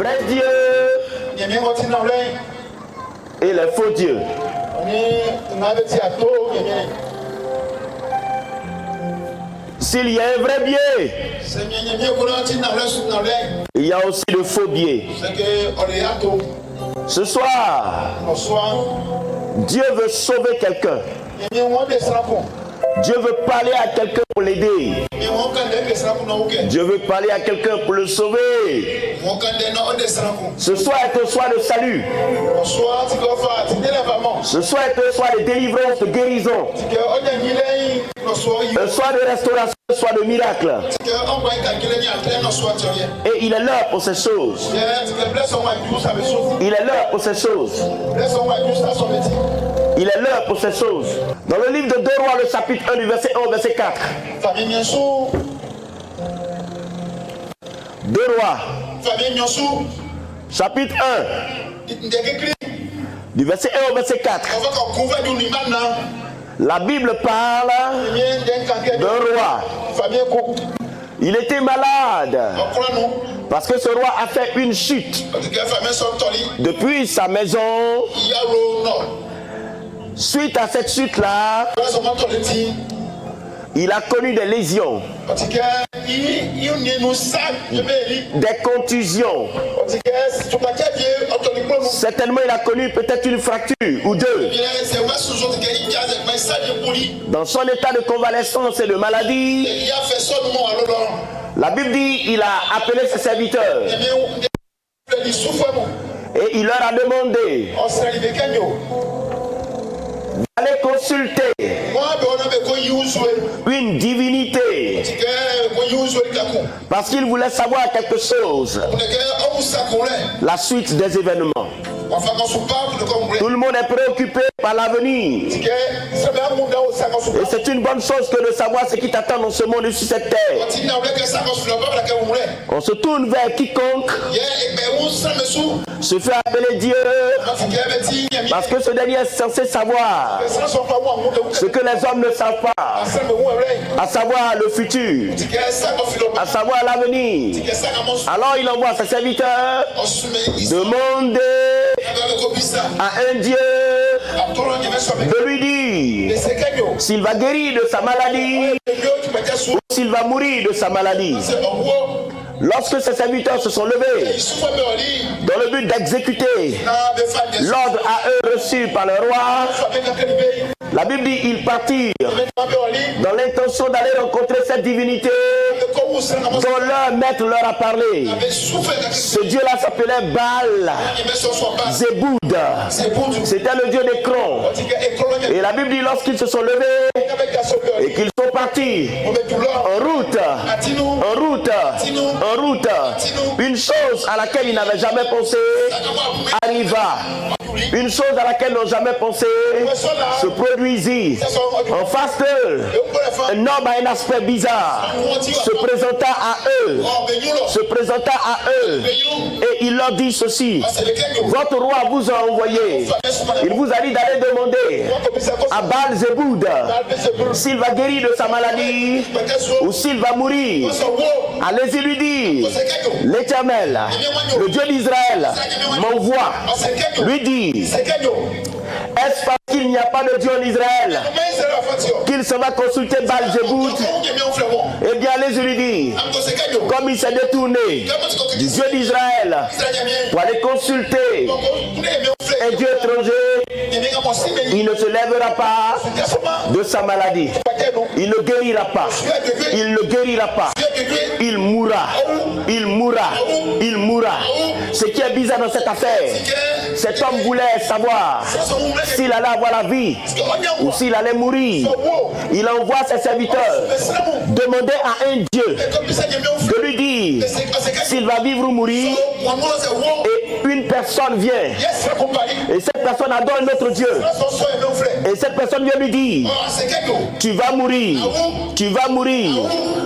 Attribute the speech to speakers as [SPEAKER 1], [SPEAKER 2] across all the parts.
[SPEAKER 1] vrais dieux et les faux dieux. S'il y a un vrai biais, il y a aussi le faux biais. Ce soir, Dieu veut sauver quelqu'un. Dieu veut parler à quelqu'un pour l'aider. Dieu veut parler à quelqu'un pour le sauver. Ce soir est un soir de salut. Ce soir est un soir de délivrance, de guérison. Un soir de restauration, un soir de miracle. Et il est l'heure pour ces choses. Il est l'heure pour ces choses. Il est l'heure pour ces choses. Dans le livre de 2 Rois, le chapitre 1 du verset 1 au verset 4. 2 Rois, chapitre 1, du verset 1 au verset 4. La Bible parle d'un roi. Il était malade parce que ce roi a fait une chute depuis sa maison. Suite à cette chute-là, il a connu des lésions, des contusions. Certainement, il a connu peut-être une fracture ou deux. Dans son état de convalescence et de maladie, la Bible dit qu'il a appelé ses serviteurs et il leur a demandé d'aller consulter une divinité parce qu'il voulait savoir quelque chose, la suite des événements. Tout le monde est préoccupé par l'avenir. Et c'est une bonne chose que de savoir ce qui t'attend dans ce monde et sur cette terre. On se tourne vers quiconque se fait appeler Dieu parce que ce dernier est censé savoir ce que les hommes ne savent pas, à savoir le futur, à savoir l'avenir. Alors il envoie ses serviteurs demander à un Dieu de lui dire s'il va guérir de sa maladie ou s'il va mourir de sa maladie. Lorsque ces serviteurs se sont levés dans le but d'exécuter l'ordre à eux reçu par le roi, la Bible dit qu'ils partirent dans l'intention d'aller rencontrer cette divinité dont leur maître leur a parlé. Ce Dieu-là s'appelait Baal Zéboud. C'était le Dieu des crans. Et la Bible dit lorsqu'ils se sont levés et qu'ils sont partis en route, une chose à laquelle ils n'avaient jamais pensé arriva. Une chose à laquelle ils n'ont jamais pensé se produisit. En face d'eux, un homme à un aspect bizarre se présenta à eux. Et il leur dit ceci: votre roi vous a envoyé. Il vous a dit d'aller demander à Baal Zéboud s'il va guérir de sa maladie ou s'il va mourir. Allez-y lui dire: l'Éternel, le Dieu d'Israël, m'envoie. Lui dit: est-ce parce qu'il n'y a pas de Dieu en Israël qu'il se va consulter Baal Zéboud? Eh bien, allez-y lui dire, comme il s'est détourné du Dieu d'Israël pour aller consulter un Dieu étranger, il ne se lèvera pas de sa maladie. Il ne guérira pas. Il ne guérira pas. Il mourra. Il mourra. Il mourra. Ce qui est bizarre dans cette affaire, cet homme voulait savoir s'il allait avoir la vie ou s'il allait mourir. Il envoie ses serviteurs demander à un Dieu de lui dire s'il va vivre ou mourir. Et une personne vient et cette personne adore un autre Dieu. Et cette personne vient lui dire: tu vas mourir. Tu vas mourir.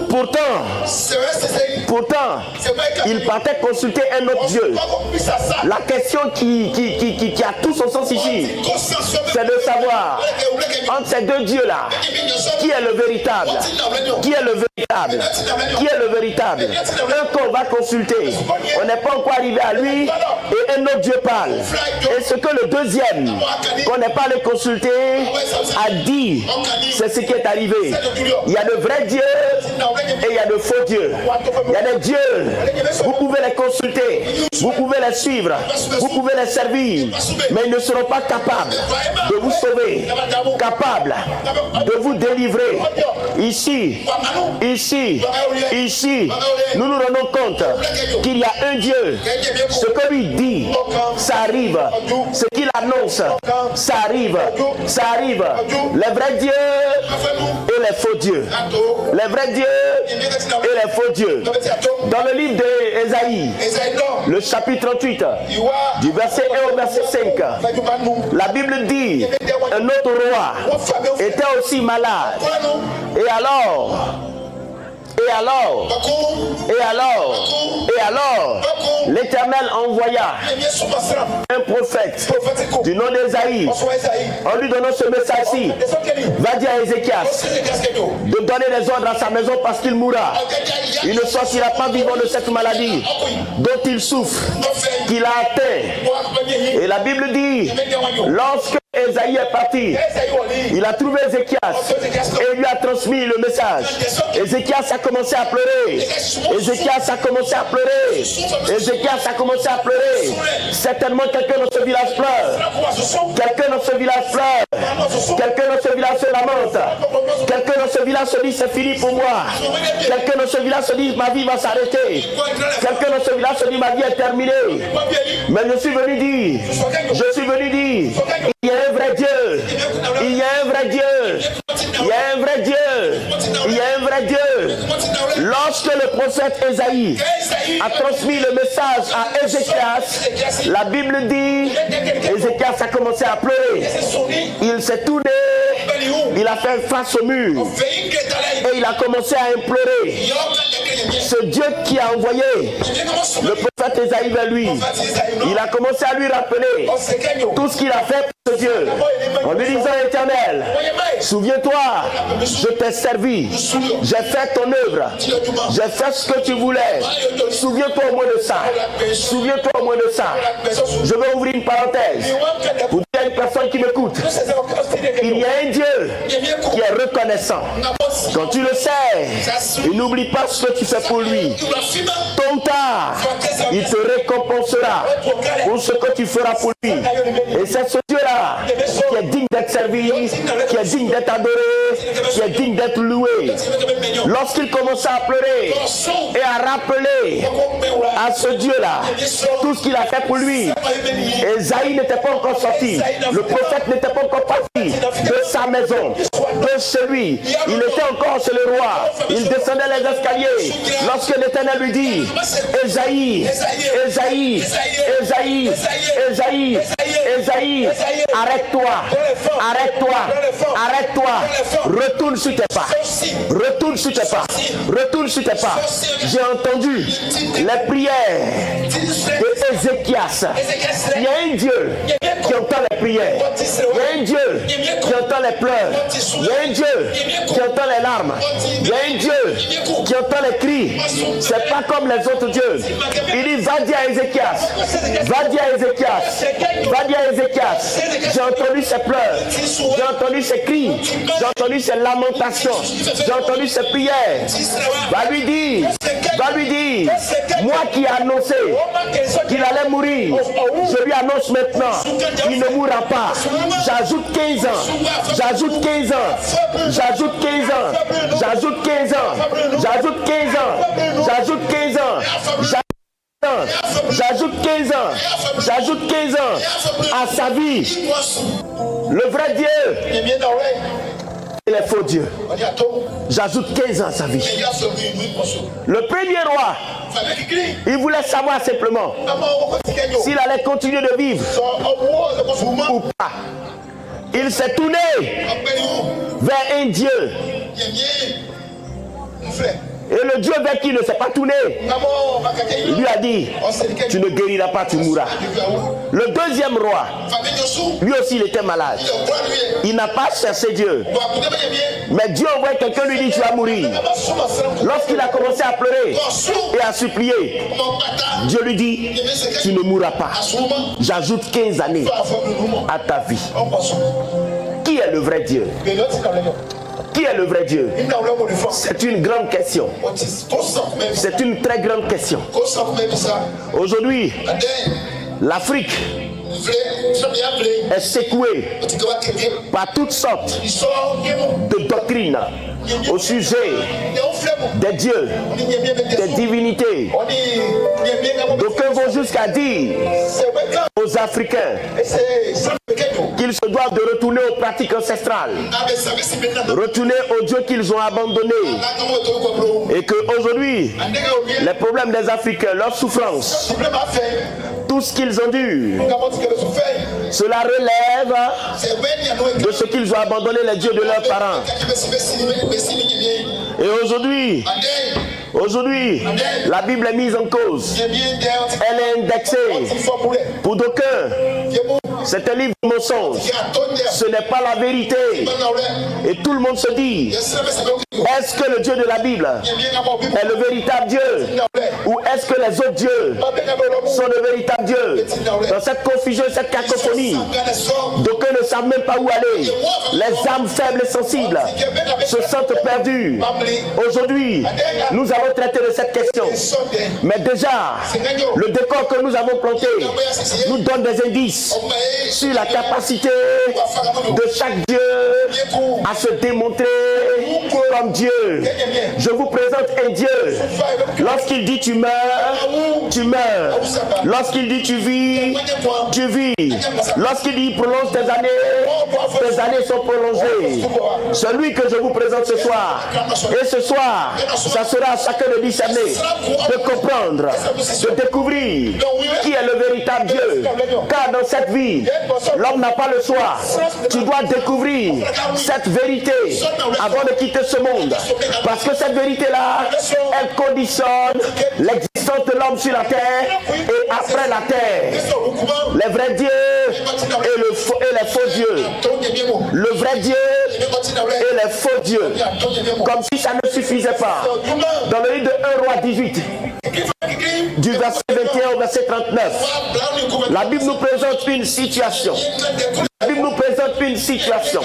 [SPEAKER 1] Pourtant, il partait consulter un autre Dieu. La question qui a tout son sens ici, c'est de savoir entre ces deux dieux-là, qui est le véritable? Qui est le véritable? véritable? Qui est le véritable? Un qu'on va consulter, on n'est pas encore arrivé à lui et un autre Dieu parle. Et ce que le deuxième, qu'on n'est pas allé consulter, a dit, c'est ce qui est arrivé. Il y a de vrais dieux et il y a de faux dieux. Il y a des dieux, vous pouvez les consulter, vous pouvez les suivre, vous pouvez les servir, mais ils ne seront pas capables de vous sauver, capables de vous délivrer. Ici, nous nous rendons compte qu'il y a un Dieu. Ce que lui dit, ça arrive. Ce qu'il annonce, ça arrive. Ça arrive. Les vrais dieux et les faux dieux. Les vrais dieux et les faux dieux. Dans le livre d'Ésaïe, le chapitre 38, du verset 1 au verset 5, la Bible dit, un autre roi était aussi malade. Et alors, l'Éternel envoya un prophète du nom d'Ésaïe en lui donnant ce message-ci. Va dire à Ézéchias de donner des ordres à sa maison parce qu'il mourra. Il ne sortira pas vivant de cette maladie dont il souffre, qu'il a atteint. Et la Bible dit, lorsque Ésaïe est parti, il a trouvé Ézéchias et lui a transmis le message. Ézéchias a commencé à pleurer. Ézéchias a commencé à pleurer. Ézéchias a commencé à pleurer. Certainement quelqu'un dans ce village pleure. Quelqu'un dans ce village pleure. Quelqu'un dans ce village se lamente. Quelqu'un dans ce village se dit c'est fini pour moi. Quelqu'un dans ce village se dit ma vie va s'arrêter. Quelqu'un dans ce village se dit ma vie est terminée. Mais je suis venu dire, il y a un vrai Dieu. Il y a un vrai Dieu. Il y a un vrai Dieu. Il y a un vrai Dieu. Lorsque le prophète Ésaïe a transmis le message à Ézéchias, la Bible dit, Ézéchias a commencé à pleurer. Il s'est tourné, il a fait face au mur et il a commencé à implorer. Ce Dieu qui a envoyé le prophète Ésaïe vers lui, il a commencé à lui rappeler tout ce qu'il a fait pour ce Dieu, en lui disant, Éternel, souviens-toi, je t'ai servi, j'ai fait ton œuvre, j'ai fait ce que tu voulais, souviens-toi au moins de ça, souviens-toi au moins de ça. Je vais ouvrir une parenthèse pour dire à une personne qui m'écoute, il y a un Dieu qui est reconnaissant. Quand tu le sais, il n'oublie pas ce que tu fais pour lui. Tôt ou tard, il te récompensera pour ce que tu feras pour lui. Et c'est ce Dieu-là qui est digne d'être servi, qui est digne d'être adoré, qui est digne d'être loué. Lorsqu'il commença à pleurer et à rappeler à ce Dieu-là tout ce qu'il a fait pour lui, Ésaïe n'était pas encore sorti, le prophète n'était pas encore parti de sa maison, de chez lui. Il était encore chez le roi. Il descendait les escaliers lorsque l'Éternel lui dit, Ésaïe, Ésaïe, Ésaïe, Ésaïe, Ésaïe, arrête-toi, arrête-toi, arrête-toi, retourne sur tes pas, retourne sur tes pas, retourne sur tes pas. J'ai entendu les prières d'Ézéchias. Il y a un Dieu qui entend les prières. Il y a un Dieu qui entend les pleurs. Il y a un Dieu qui entend les larmes. Il y a un Dieu qui entend les cris. C'est pas comme les autres dieux. Il dit, va dire à Ézéchias, va dire à Ézéchias, va dire à Ézéchias, j'ai entendu ses pleurs, j'ai entendu ses cris, j'ai entendu ses lamentations, j'ai entendu ses prières. Va lui dire, moi qui ai annoncé qu'il allait mourir, je lui annonce maintenant, il ne mourra pas. J'ajoute 15 ans, j'ajoute 15 ans, j'ajoute 15 ans, j'ajoute 15 ans, j'ajoute 15 ans, j'ajoute 15 ans, j'ajoute 15 ans, j'ajoute 15 ans à sa vie. Le vrai Dieu et les faux dieux. J'ajoute 15 ans à sa vie. Le premier roi, il voulait savoir simplement s'il allait continuer de vivre ou pas. Il s'est tourné vers un Dieu Et le Dieu vers qui il ne s'est pas tourné, il lui a dit, tu ne guériras pas, tu mourras. Le deuxième roi, lui aussi il était malade. Il n'a pas cherché Dieu. Mais Dieu envoie quelqu'un lui dit, tu vas mourir. Lorsqu'il a commencé à pleurer et à supplier, Dieu lui dit, tu ne mourras pas. J'ajoute 15 années à ta vie. Qui est le vrai Dieu? Qui est le vrai Dieu? C'est une grande question. C'est une très grande question. Aujourd'hui, l'Afrique est secouée par toutes sortes de doctrines au sujet des dieux, des divinités. D'aucuns vont jusqu'à dire aux Africains qu'ils se doivent de retourner aux pratiques ancestrales, retourner aux dieux qu'ils ont abandonnés, et qu'aujourd'hui, les problèmes des Africains, leurs souffrances, tout ce qu'ils ont dû, cela relève de ce qu'ils ont abandonné les dieux de leurs parents. Et aujourd'hui, la Bible est mise en cause. Elle est indexée. Pour d'aucuns, c'est un livre de mensonges. Ce n'est pas la vérité. Et tout le monde se dit, est-ce que le Dieu de la Bible est le véritable Dieu? Ou est-ce que les autres dieux sont le véritable Dieu? Dans cette confusion, cette cacophonie, d'aucuns ne savent même pas où aller. Les âmes faibles et sensibles se sentent perdues. Aujourd'hui, nous avons traité de cette question. Mais déjà, le décor que nous avons planté nous donne des indices sur la capacité de chaque Dieu à se démontrer comme Dieu. Je vous présente un Dieu. Lorsqu'il dit tu meurs, tu meurs. Lorsqu'il dit tu vis, tu vis. Lorsqu'il dit prolonge tes années sont prolongées. Celui que je vous présente ce soir, et ce soir, ça sera à chacun de discerner, de comprendre, de découvrir qui est le véritable Dieu. Car dans cette vie, l'homme n'a pas le choix. Tu dois découvrir cette vérité avant de quitter ce monde. Parce que cette vérité-là, elle conditionne l'existence de l'homme sur la terre et après la terre. Les vrais dieux et les faux dieux. Le vrai Dieu et les faux dieux. Comme si ça ne suffisait pas. Dans le livre de 1 Roi 18, du verset 21 au verset 39, la Bible nous présente une situation. La Bible nous présente une situation.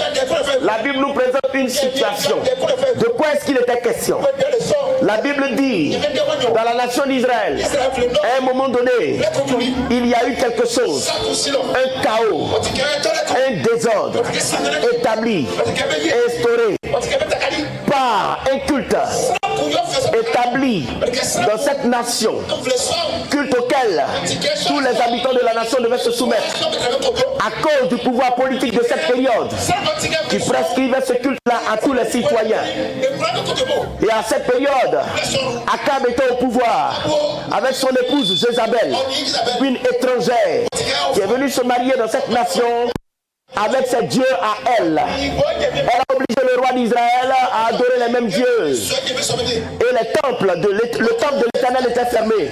[SPEAKER 1] La Bible nous présente une situation. De quoi est-ce qu'il était question? La Bible dit, dans la nation d'Israël, à un moment donné, il y a eu quelque chose, un chaos, un désordre établi, instauré par un culte établi dans cette nation, culte auquel tous les habitants de la nation devaient se soumettre à cause du pouvoir politique de cette période qui prescrivait ce culte-là à tous les citoyens. Et à cette période, Akab était au pouvoir avec son épouse Jézabel, une étrangère qui est venue se marier dans cette nation avec ses dieux à elle. Elle a obligé le roi d'Israël à adorer les mêmes dieux. Et le temple de l'Éternel était fermé.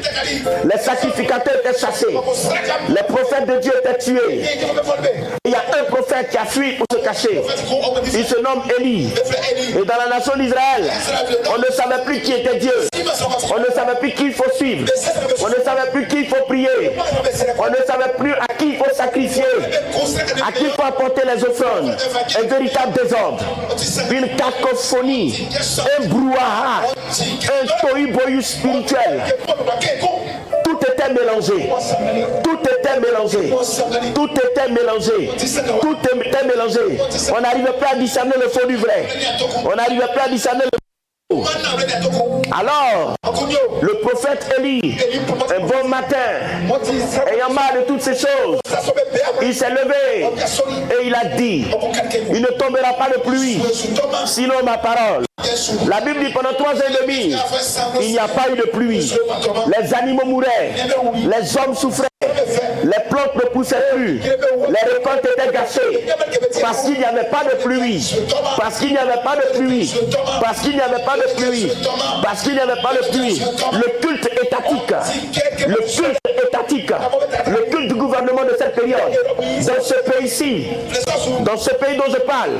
[SPEAKER 1] Les sacrificateurs étaient chassés. Les prophètes de Dieu étaient tués. Il y a un prophète qui a fui pour se cacher. Il se nomme Élie. Et dans la nation d'Israël, on ne savait plus qui était Dieu. On ne savait plus qui il faut suivre. On ne savait plus qui il faut prier. On ne savait plus à qui il faut sacrifier. À qui il faut apporter les offrandes. Un véritable désordre. Une cacophonie. Un brouhaha. Un tohu-bohu spirituel. Tout était mélangé. Tout était mélangé. Tout était mélangé. Tout était mélangé. On n'arrivait pas à discerner le faux du vrai. On n'arrivait pas à discerner le Alors, le prophète Élie, un bon matin, ayant marre de toutes ces choses, il s'est levé et il a dit, il ne tombera pas de pluie, sinon ma parole. La Bible dit pendant 3 ans et demi, il n'y a pas eu de pluie. Les animaux mouraient, les hommes souffraient. Les plantes ne poussaient plus. Les récoltes étaient gâchées. Parce qu'il n'y avait pas de pluie. Parce qu'il n'y avait pas de pluie. Parce qu'il n'y avait pas de pluie. Parce qu'il n'y avait pas de pluie. Le culte étatique. Le culte étatique. Le culte du gouvernement de cette période. Dans ce pays-ci, dans ce pays dont je parle,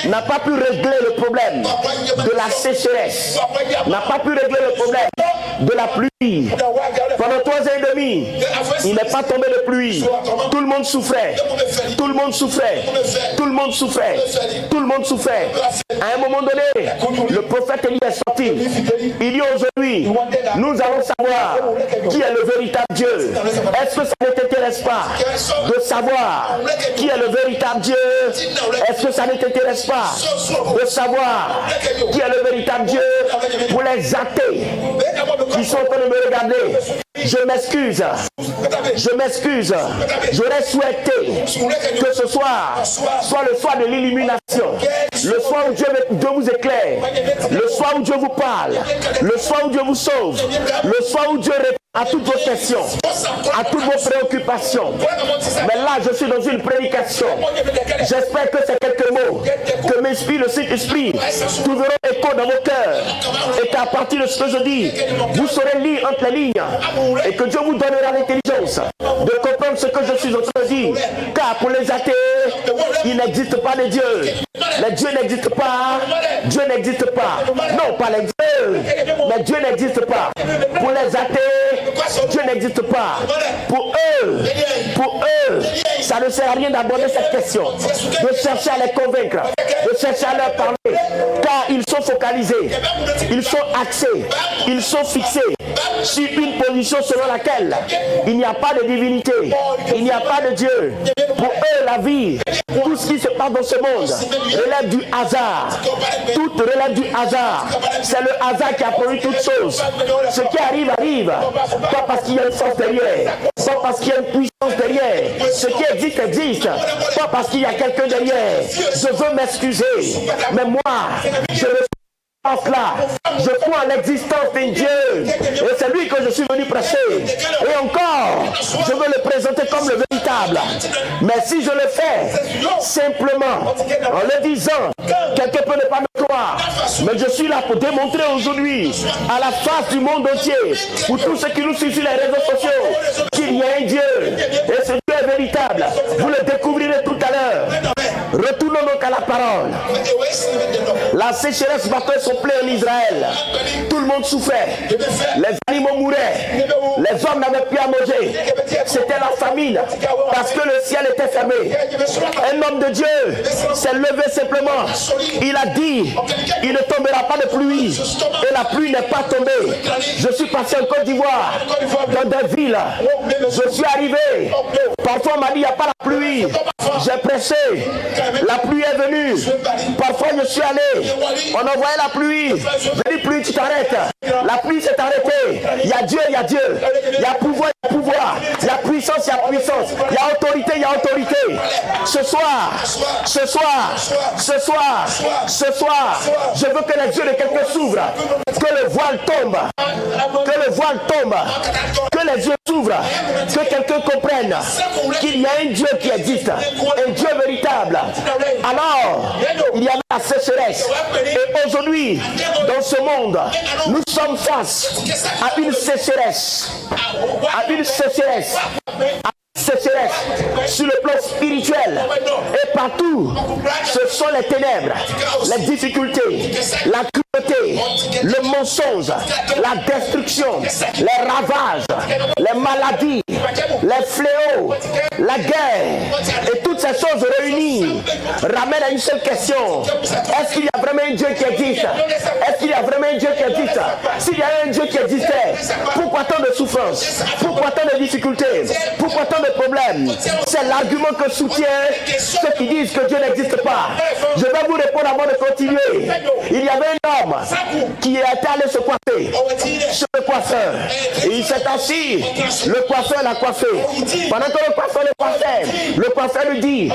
[SPEAKER 1] n'a pas pu régler le problème de la sécheresse. N'a pas pu régler le problème de la pluie. Pendant 3 ans et demi, il n'est pas tombé de pluie. Tout le monde souffrait. Tout le monde souffrait. Tout le monde souffrait. Tout le monde souffrait. À un moment donné, le prophète Élie est sorti. Il dit aujourd'hui, nous allons savoir qui est le véritable Dieu. Est-ce que ça ne t'intéresse pas de savoir qui est le véritable Dieu? Est-ce que ça ne t'intéresse pas de savoir qui est le véritable Dieu? Pour les athées qui sont en train de me regarder, je m'excuse. Je m'excuse. J'aurais souhaité que ce soir soit le soir de l'illumination. Le soir où Dieu vous éclaire. Le soir où Dieu vous parle. Le soir où Dieu vous sauve. Le soir où Dieu répond à toutes vos questions, à toutes vos préoccupations. Mais là, je suis dans une prédication. J'espère que ces quelques mots que m'inspire le Saint-Esprit trouveront écho dans vos cœurs. Et qu'à partir de ce que je dis, vous saurez lire entre les lignes. Et que Dieu vous donnera l'intelligence de comprendre ce que je suis en train de dire. Car pour les athées, il n'existe pas de Dieu. Les dieux n'existent pas. Dieu n'existe pas. Non, pas les dieux. Mais Dieu n'existe pas. Pour les athées, Dieu n'existe pas. Pour eux, ça ne sert à rien d'aborder cette question. De chercher à les convaincre. De chercher à leur parler. Car ils sont focalisés. Ils sont axés. Ils sont fixés sur une position selon laquelle il n'y a pas de divinité. Il n'y a pas de Dieu. Pour eux, la vie, tout ce qui se passe dans ce monde relève du hasard. Tout relève du hasard. C'est le hasard qui a produit toutes choses. Ce qui arrive, arrive. Pas parce qu'il y a une force derrière. Pas parce qu'il y a une puissance derrière. Ce qui existe, existe. Pas parce qu'il y a quelqu'un derrière. Je veux m'excuser. Mais moi, je me là, je crois en l'existence d'un Dieu et c'est lui que je suis venu prêcher. Et encore, je veux le présenter comme le véritable. Mais si je le fais simplement en le disant, quelqu'un peut ne pas me croire, mais je suis là pour démontrer aujourd'hui à la face du monde entier, pour tous ceux qui nous suivent sur les réseaux sociaux, qu'il y a un Dieu et ce Dieu est véritable. Vous le découvrirez tout à l'heure. Retournons donc à la parole. La sécheresse battait son plein en Israël. Tout le monde souffrait. Les animaux mouraient. Les hommes n'avaient plus à manger. C'était la famine parce que le ciel était fermé. Un homme de Dieu s'est levé simplement. Il a dit, il ne tombera pas de pluie. Et la pluie n'est pas tombée. Je suis passé en Côte d'Ivoire, dans des villes. Je suis arrivé. Parfois on m'a dit, il n'y a pas la pluie. J'ai prêché. La pluie est venue. Parfois je suis allé. On envoyait la pluie. J'ai dit, pluie, tu t'arrêtes. La pluie s'est arrêtée. Il y a Dieu, il y a Dieu. Il y a pouvoir, il y a pouvoir. Il y a puissance, il y a puissance. Il y a autorité, il y a autorité. Ce soir, je veux que les yeux de quelqu'un s'ouvrent. Que le voile tombe. Que le voile tombe. Que les yeux s'ouvrent. Que quelqu'un comprenne qu'il y a un Dieu qui existe. Un Dieu véritable. Alors, il y avait la sécheresse. Et aujourd'hui, dans ce monde, nous sommes face à une sécheresse. À une sécheresse. Sur le plan spirituel et partout, ce sont les ténèbres, les difficultés, la cruauté, le mensonge, la destruction, les ravages, les maladies, les fléaux, la guerre et toutes ces choses réunies ramènent à une seule question. Est-ce qu'il y a vraiment un Dieu qui existe? Est-ce qu'il y a vraiment un Dieu qui existe? S'il y a un Dieu qui existait, pourquoi tant de souffrances? Pourquoi tant de difficultés? Pourquoi tant de problèmes? C'est l'argument que soutient ceux qui disent que Dieu n'existe pas. Je vais vous répondre avant de continuer. Il y avait un homme qui était allé se coiffer chez le coiffeur. Et il s'est assis. Le coiffeur l'a coiffé. Pendant que le coiffeur le coiffait, le coiffeur lui dit,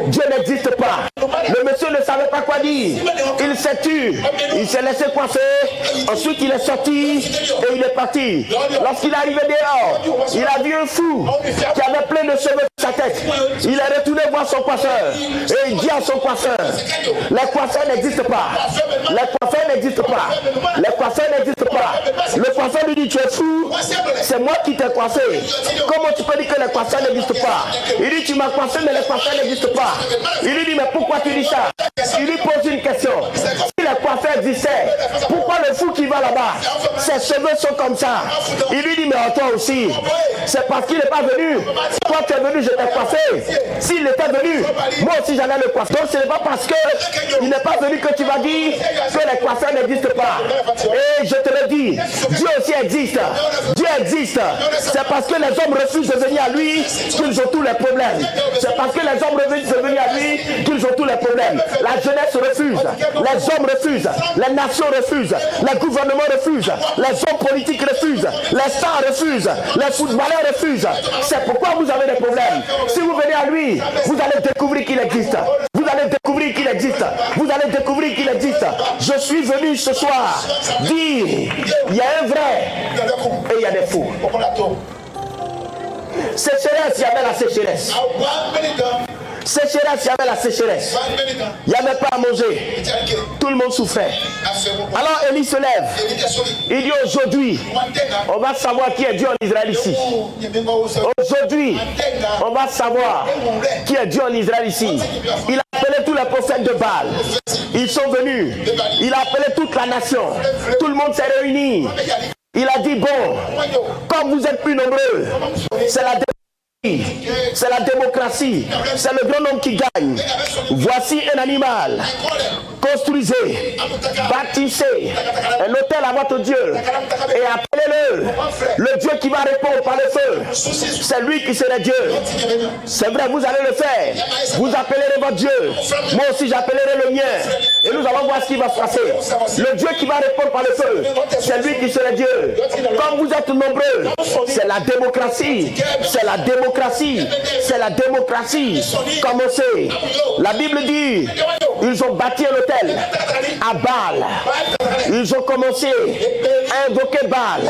[SPEAKER 1] Dieu n'existe pas. Le monsieur ne savait pas quoi dire. Il s'est tué. Il s'est laissé coincer. Ensuite, il est sorti et il est parti. Lorsqu'il est arrivé dehors, il a vu un fou qui avait plein de cheveux sur sa tête. Il est retourné voir son coiffeur et il dit à son coiffeur, les coiffeurs n'existent pas. Les coiffeurs n'existent pas. Les coiffeurs n'existent pas. Le coiffeur lui dit, tu es fou. C'est moi qui t'ai coiffé. Comment tu peux dire que les coiffeurs n'existent pas? Il dit, tu m'as coiffé, mais les coiffeurs n'existent pas. Il lui dit, mais pourquoi tu dis ça? Il lui pose une question. Si les coiffeurs existaient, pourquoi le fou qui va là-bas, ses cheveux sont comme ça? Il lui dit, mais toi aussi, c'est parce qu'il n'est pas venu. Toi tu es venu, je t'ai coiffé. S'il était venu, moi aussi j'allais le coiffer. Donc ce n'est pas parce qu'il n'est pas venu que tu vas dire que les coiffeurs n'existent pas. Et je te le dis, Dieu aussi existe. Dieu existe. C'est parce que les hommes refusent de venir à lui qu'ils ont tous les problèmes. C'est parce que les hommes refusent de venir à lui qu'ils ont tous les problèmes. La jeunesse refuse, les hommes refusent, les nations refusent, les gouvernements refusent, les hommes politiques refusent, les stars refusent, les footballeurs refusent. C'est pourquoi vous avez des problèmes. Si vous venez à lui, vous allez découvrir qu'il existe. Vous allez découvrir qu'il existe. Vous allez découvrir qu'il existe. Je suis venu ce soir dire, il y a un vrai et il y a des faux. Sécheresse, il y avait la sécheresse. Sécheresse, il y avait la sécheresse. Il n'y avait pas à manger. Tout le monde souffrait. Alors Élie se lève. Il dit aujourd'hui, on va savoir qui est Dieu en Israël ici. Aujourd'hui, on va savoir qui est Dieu en Israël ici. Il a appelé tous les prophètes de Baal. Ils sont venus. Il a appelé toute la nation. Tout le monde s'est réuni. Il a dit, bon, comme vous êtes plus nombreux, c'est la c'est la démocratie, c'est le grand homme qui gagne. Voici un animal. Construisez, bâtissez un hôtel à votre Dieu et appelez-le le Dieu qui va répondre par le feu. C'est lui qui sera Dieu. C'est vrai, vous allez le faire. Vous appellerez votre Dieu. Moi aussi j'appellerai le mien. Et nous allons voir ce qui va se passer. Le Dieu qui va répondre par le feu, c'est lui qui sera Dieu. Comme vous êtes nombreux, c'est la démocratie. C'est la démocratie. C'est la démocratie. Commencez. La Bible dit, ils ont bâti un hôtel à Baal. Ils ont commencé à invoquer Baal.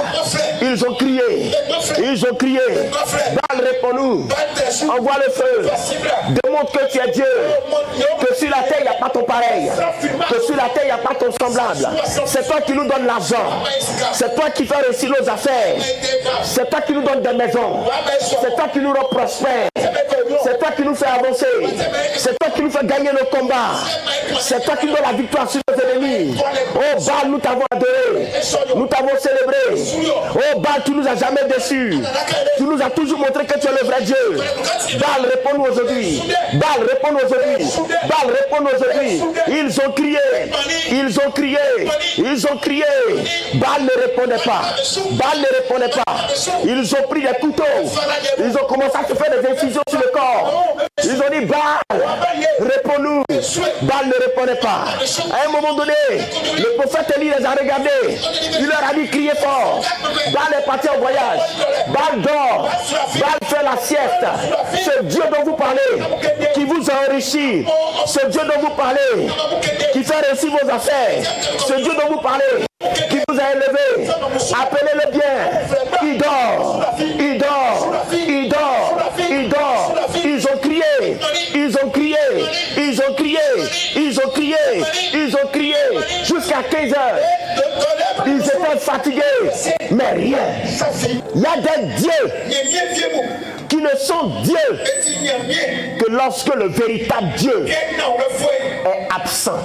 [SPEAKER 1] Ils ont crié. Ils ont crié. Baal, réponds-nous. Envoie le feu. Démontre que tu es Dieu. Que sur la terre, il n'y a pas ton pareil. Que sur la terre, il n'y a pas ton semblable. C'est toi qui nous donnes l'argent. C'est toi qui fais réussir nos affaires. C'est toi qui nous donne des maisons. C'est toi qui nous rend prospères. C'est toi qui nous fait avancer. C'est toi qui nous fait gagner nos combats. C'est toi qui nous donne la victoire sur nos ennemis. Oh Baal, nous t'avons adoré. Nous t'avons célébré. Oh Baal, tu nous as jamais déçus. Tu nous as toujours montré que tu es le vrai Dieu. Baal, réponds-nous aujourd'hui. Baal, réponds-nous aujourd'hui. Baal, réponds-nous aujourd'hui. Ils ont crié. Ils ont crié. Ils ont crié. Baal ne répondait pas. Baal ne répondait pas. Ils ont pris des couteaux. Ils ont commencé à se faire des incisions sur le corps. Ils ont dit Baal, réponds-nous. Baal ne répondait pas. À un moment donné, le prophète Élie les a regardés. Il leur a dit criez fort. Baal est parti en voyage. Baal dort. Baal fait la sieste. Ce Dieu dont vous parlez, qui vous a enrichi. Ce Dieu dont vous parlez, qui fait réussir vos affaires. Ce Dieu dont vous parlez, qui vous a élevé. Appelez-le bien. Il dort. Il dort. Il dort. Il dort. Ils ont crié. Ils ont crié. Ils ont crié. Ils ont crié. Ils ont crié. Jusqu'à 15 heures. Ils étaient fatigués. Mais rien. Il y a des dieux qui ne sont dieux que lorsque le véritable Dieu est absent.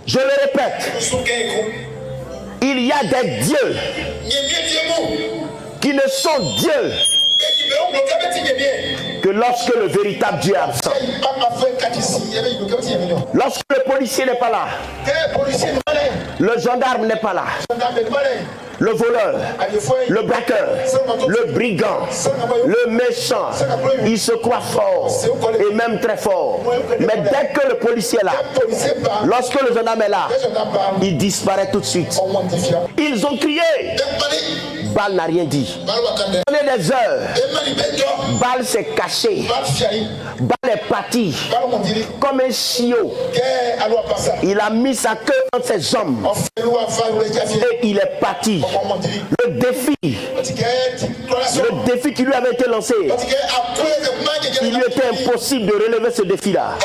[SPEAKER 1] Je le répète, il y a des dieux qui ne sont dieux que lorsque le véritable Dieu est absent. Lorsque le policier n'est pas là, le gendarme n'est pas là, le voleur, le braqueur, le brigand, le méchant, il se croit fort et même très fort. Mais dès que le policier est là, lorsque le gendarme est là, il disparaît tout de suite. Ils ont crié, Baal n'a rien dit. Pendant des heures, Baal s'est caché. Baal est parti comme un chiot. Il a mis sa queue entre ses jambes et il est parti. Le défi qui lui avait été lancé, il lui était impossible de relever ce défi-là.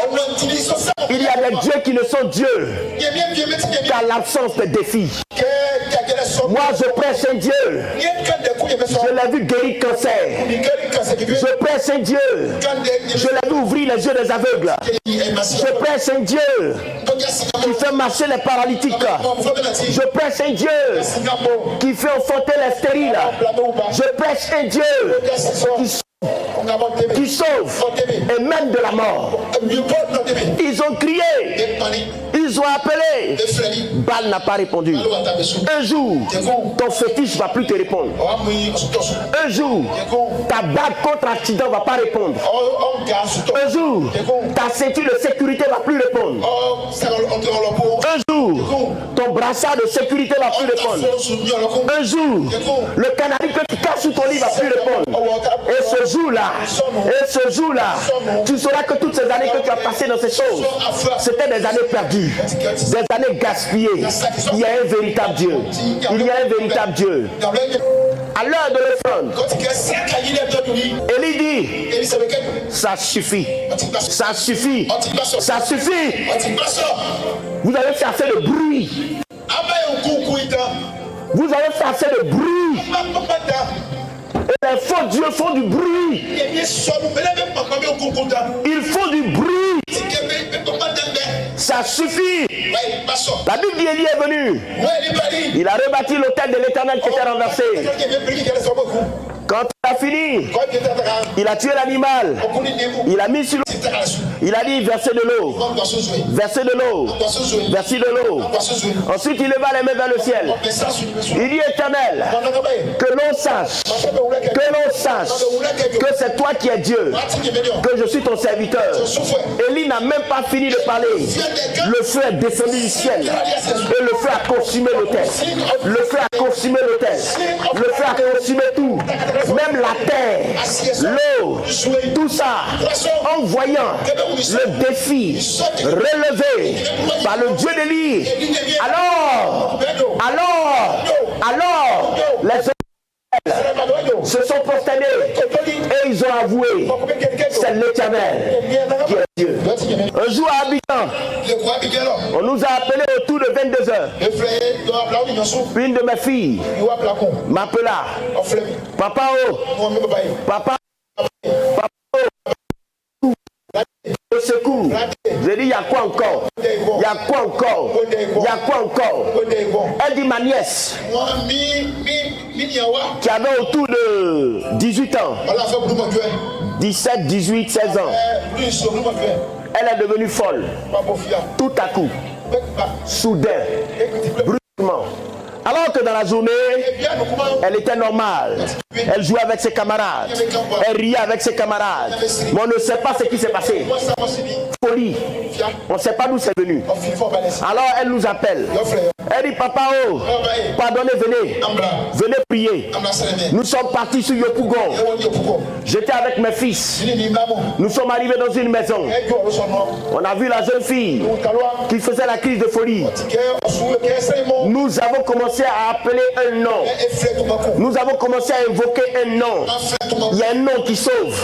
[SPEAKER 1] Il y a des dieux qui ne sont dieux qu'à l'absence de défis. Moi, je prêche un Dieu. Je l'ai vu guérir cancer. Je prêche un Dieu. Je l'ai vu ouvrir les yeux des aveugles. Je prêche un Dieu qui fait marcher les paralytiques. Je prêche un Dieu qui fait enfanter les stériles. Je prêche un Dieu qui sauve et même de la mort. Ils ont crié, ils ont appelé. Baal n'a pas répondu. Un jour, ton fétiche ne va plus te répondre. Un jour, ta bague contre accident ne va pas répondre. Un jour, ta ceinture de sécurité ne va plus répondre. Un jour, ton brassard de sécurité ne va plus répondre. Un jour, le canari que tu caches sous ton lit ne va plus répondre. Et ce jour-là, tu sauras que toutes ces années que tu as passées dans ces choses, c'était des années perdues, des années gaspillées. Il y a un véritable Dieu. Il y a un véritable Dieu. À l'heure de l'offrande, Élie dit, ça suffit. Ça suffit. Ça suffit. Vous avez fait assez de bruit. Vous avez fait assez de bruit. Et les faux dieux font du bruit. Ils font du bruit. Ça suffit. La Bible dit Élie est venu. Il a rebâti l'autel de l'Éternel qui était renversé. Quand il a fini, il a tué l'animal. Il a mis sur l'eau. Il a dit versez de l'eau. Versez de l'eau. Versez de l'eau. Ensuite il leva les mains vers le ciel. Il dit Éternel, que l'on sache que c'est toi qui es Dieu, que je suis ton serviteur. Élie n'a même pas fini de parler. Le feu est descendu du ciel et le feu a consumé l'autel. Le feu a consumé l'autel. Le feu a consumé tout. Même la terre, l'eau, tout ça, en voyant le défi relevé par le Dieu d'Élie, alors, les se sont prosternés et ils ont avoué, c'est l'Éternel qui est Dieu. Un jour à Abidjan, on nous a appelés autour de 22 heures. Une de mes filles m'appela, papa, papa, au secours. J'ai dit, il y a quoi encore? Il y a quoi encore? Il y a quoi encore? Elle dit, ma nièce, qui avait autour de 18 ans, 17, 18, 16 ans, elle est devenue folle. Tout à coup, soudain, brusquement. Alors que dans la journée, elle était normale. Elle jouait avec ses camarades. Elle riait avec ses camarades. Mais on ne sait pas ce qui s'est passé. Folie. On ne sait pas d'où c'est venu. Alors elle nous appelle. Elle dit, papa, pardonnez, venez. Venez prier. Nous sommes partis sur Yopougon. J'étais avec mes fils. Nous sommes arrivés dans une maison. On a vu la jeune fille qui faisait la crise de folie. Nous avons commencé à appeler un nom. Nous avons commencé à invoquer un nom. Il y a un nom qui sauve.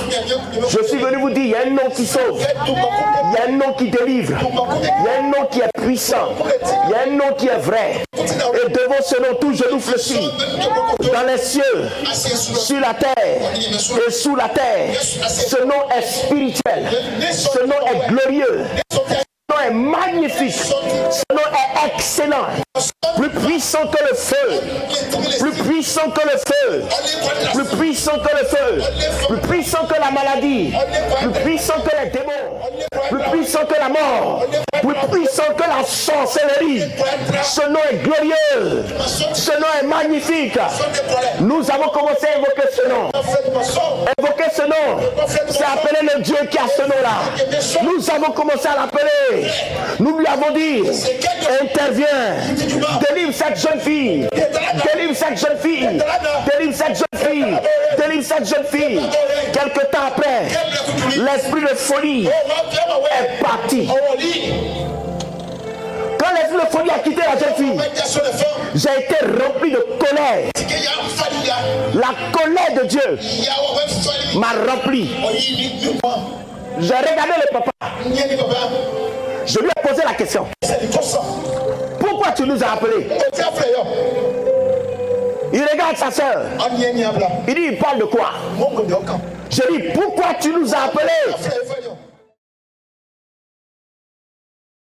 [SPEAKER 1] Je suis venu vous dire, il y a un nom qui sauve. Il y a un nom qui délivre. Il y a un nom qui est puissant. Il y a un nom qui est vrai. Et devant ce nom, tout genou fléchit. Dans les cieux, sur la terre et sous la terre. Ce nom est spirituel. Ce nom est glorieux. Ce nom est magnifique. Ce nom est excellent. Plus puissant que le feu. Plus puissant que le feu. Plus puissant que le feu. Plus puissant que la maladie. Plus puissant que les démons. Plus puissant que la mort. Plus puissant que la sorcellerie. Ce nom est glorieux. Ce nom est magnifique. Nous avons commencé à invoquer ce nom. Invoquer ce nom, c'est appelé le Dieu qui a ce nom-là. Nous avons commencé à l'appeler. Nous lui avons dit, interviens, délivre cette jeune fille, délivre cette jeune fille, délivre cette jeune fille, délivre cette jeune fille. Quelque temps après, l'esprit de folie est parti. Quand l'esprit de folie a quitté la jeune fille, j'ai été rempli de colère. La colère de Dieu m'a rempli. J'ai regardé le papa. Je lui ai posé la question. Pourquoi tu nous as appelés? Il regarde sa soeur. Il dit, il parle de quoi? Je dis, pourquoi tu nous as appelés?